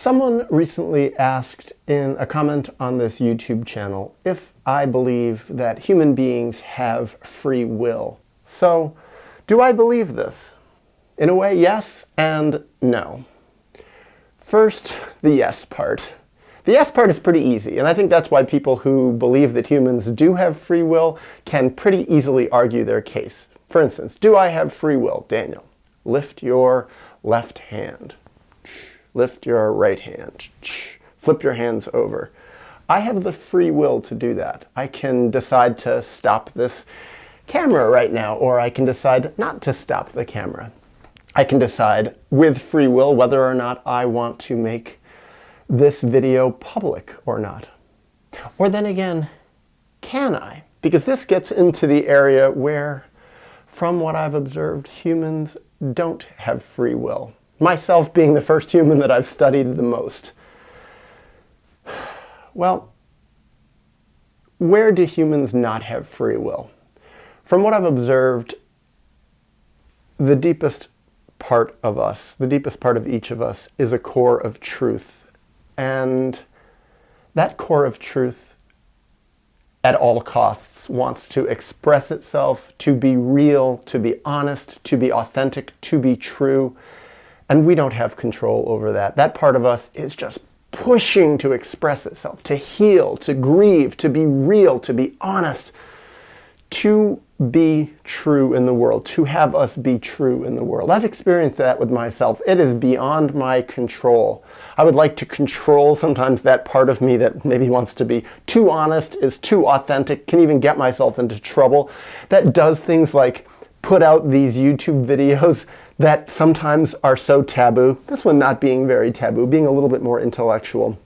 Someone recently asked in a comment on this YouTube channel if I believe that human beings have free will. So, do I believe this? In a way, yes and no. First, the yes part. The yes part is pretty easy, and I think that's why people who believe that humans do have free will can pretty easily argue their case. For instance, do I have free will? Daniel, lift your left hand. Lift your right hand. Flip your hands over. I have the free will to do that. I can decide to stop this camera right now, or I can decide not to stop the camera. I can decide with free will whether or not I want to make this video public or not. Or then again, can I? Because this gets into the area where, from what I've observed, humans don't have free will. Myself being the first human that I've studied the most. Well, where do humans not have free will? From what I've observed, the deepest part of us, the deepest part of each of us, is a core of truth. And that core of truth, at all costs, wants to express itself, to be real, to be honest, to be authentic, to be true. And we don't have control over that. That part of us is just pushing to express itself, to heal, to grieve, to be real, to be honest, to be true in the world, to have us be true in the world. I've experienced that with myself. It is beyond my control. I would like to control sometimes that part of me that maybe wants to be too honest, is too authentic, can even get myself into trouble, that does things like put out these YouTube videos that sometimes are so taboo. This one not being very taboo, being a little bit more intellectual.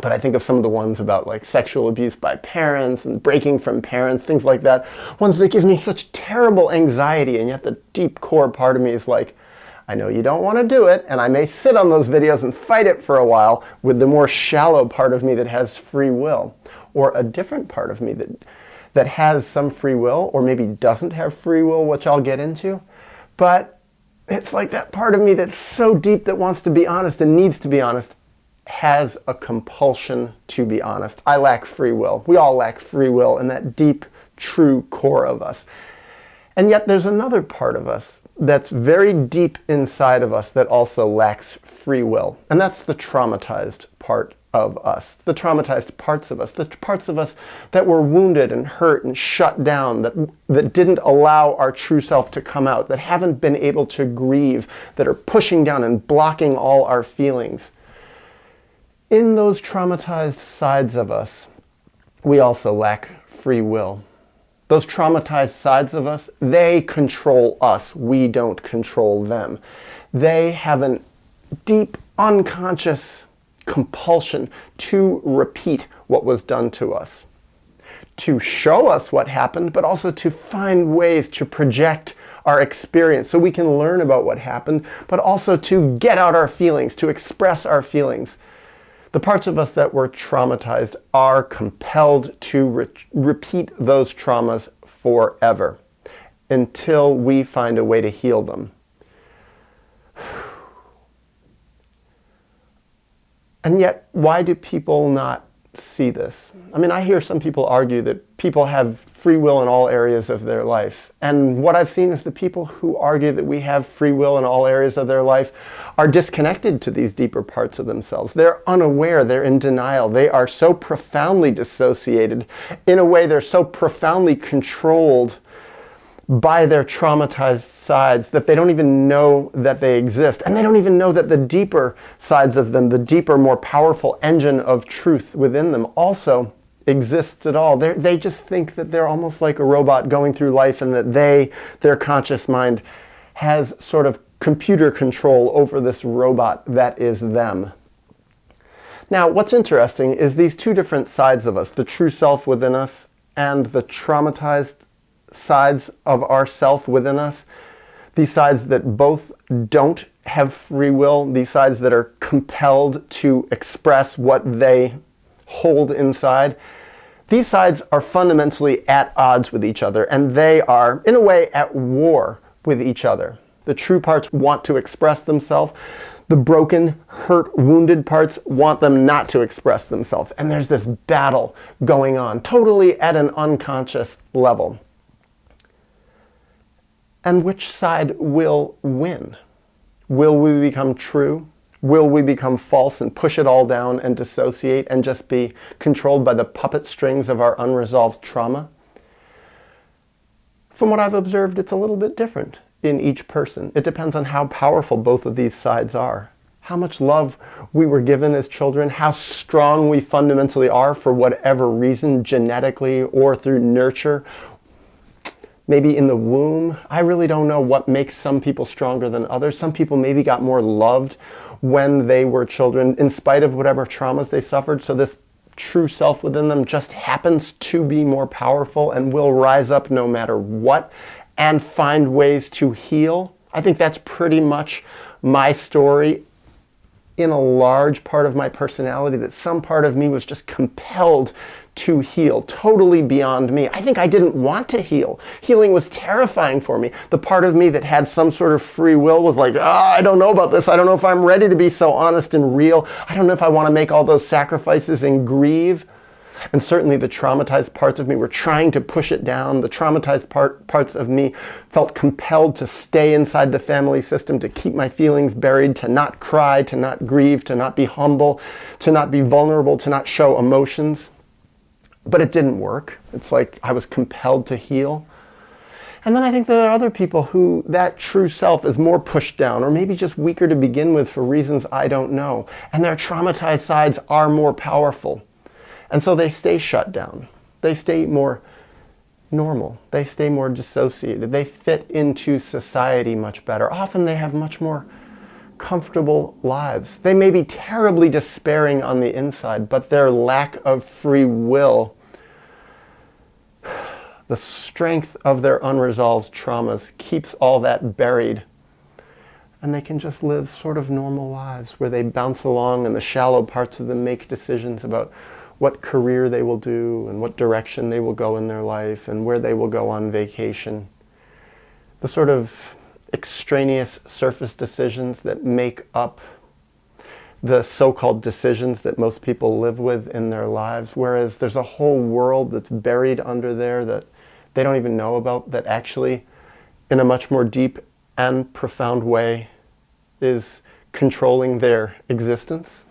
But I think of some of the ones about like sexual abuse by parents and breaking from parents, things like that. Ones that give me such terrible anxiety, and yet the deep core part of me is like, I know you don't want to do it, and I may sit on those videos and fight it for a while with the more shallow part of me that has free will. Or a different part of me that has some free will, or maybe doesn't have free will, which I'll get into. But it's like that part of me that's so deep that wants to be honest and needs to be honest has a compulsion to be honest. I lack free will. We all lack free will in that deep, true core of us. And yet there's another part of us that's very deep inside of us that also lacks free will. And that's the traumatized part of us, the traumatized parts of us, the parts of us that were wounded and hurt and shut down, that didn't allow our true self to come out, that haven't been able to grieve, that are pushing down and blocking all our feelings. In those traumatized sides of us, we also lack free will. Those traumatized sides of us, they control us. We don't control them. They have a deep, unconscious compulsion to repeat what was done to us, to show us what happened, but also to find ways to project our experience so we can learn about what happened, but also to get out our feelings, to express our feelings. The parts of us that were traumatized are compelled to repeat those traumas forever until we find a way to heal them. And yet, why do people not see this? I mean, I hear some people argue that people have free will in all areas of their life. And what I've seen is the people who argue that we have free will in all areas of their life are disconnected to these deeper parts of themselves. They're unaware, they're in denial. They are so profoundly dissociated. In a way, they're so profoundly controlled by their traumatized sides that they don't even know that they exist. And they don't even know that the deeper sides of them, the deeper, more powerful engine of truth within them also exists at all. They just think that they're almost like a robot going through life, and that their conscious mind has sort of computer control over this robot that is them. Now, what's interesting is these two different sides of us, the true self within us and the traumatized sides of our self within us, these sides that both don't have free will, these sides that are compelled to express what they hold inside, these sides are fundamentally at odds with each other, and they are, in a way, at war with each other. The true parts want to express themselves. The broken, hurt, wounded parts want them not to express themselves. And there's this battle going on, totally at an unconscious level. And which side will win? Will we become true? Will we become false and push it all down and dissociate and just be controlled by the puppet strings of our unresolved trauma? From what I've observed, it's a little bit different in each person. It depends on how powerful both of these sides are. How much love we were given as children, how strong we fundamentally are for whatever reason, genetically or through nurture, maybe in the womb. I really don't know what makes some people stronger than others. Some people maybe got more loved when they were children in spite of whatever traumas they suffered. So this true self within them just happens to be more powerful and will rise up no matter what and find ways to heal. I think that's pretty much my story in a large part of my personality, that some part of me was just compelled to heal, totally beyond me. I think I didn't want to heal. Healing was terrifying for me. The part of me that had some sort of free will was like, I don't know about this. I don't know if I'm ready to be so honest and real. I don't know if I want to make all those sacrifices and grieve. And certainly the traumatized parts of me were trying to push it down. The traumatized parts of me felt compelled to stay inside the family system, to keep my feelings buried, to not cry, to not grieve, to not be humble, to not be vulnerable, to not show emotions. But it didn't work. It's like I was compelled to heal. And then I think there are other people who that true self is more pushed down, or maybe just weaker to begin with for reasons I don't know. And their traumatized sides are more powerful. And so they stay shut down. They stay more normal. They stay more dissociated. They fit into society much better. Often they have much more comfortable lives. They may be terribly despairing on the inside, but their lack of free will, the strength of their unresolved traumas keeps all that buried. And they can just live sort of normal lives where they bounce along and the shallow parts of them make decisions about what career they will do and what direction they will go in their life and where they will go on vacation. The sort of extraneous surface decisions that make up the so-called decisions that most people live with in their lives, whereas there's a whole world that's buried under there that they don't even know about, that actually, in a much more deep and profound way, is controlling their existence.